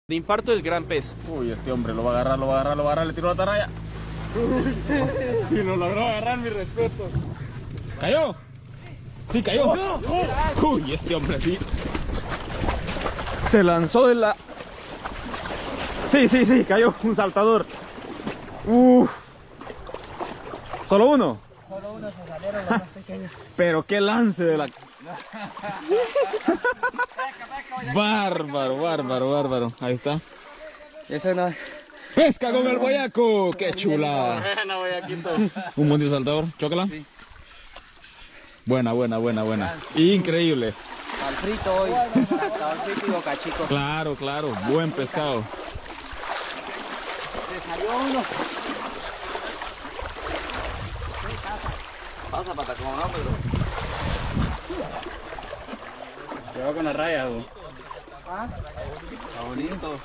De infarto del gran pez. Uy, este hombre lo va a agarrar, lo va a agarrar, lo va a agarrar, le tiró la ataraya. Si lo logró agarrar, mi respeto. ¿Cayó? Sí, cayó. Uy, este hombre sí. Se lanzó de la... Sí, cayó, un saltador. ¿Solo uno? Solo uno se salieron los más pequeños. Pero qué lance de la... Bárbaro. Ahí está. Eso no. ¡Pesca con el boyaco! ¡Qué chula! Buena, boyaquito. Un buen saltador. ¿Chócala? Sí. Buena. Increíble. Al frito hoy. Al frito y boca chico. Claro. Buen pescado. Se salió uno. Pasa patacón, ¿no, Pedro? Lleva con la raya, güey. ¿Ah? Está bonito.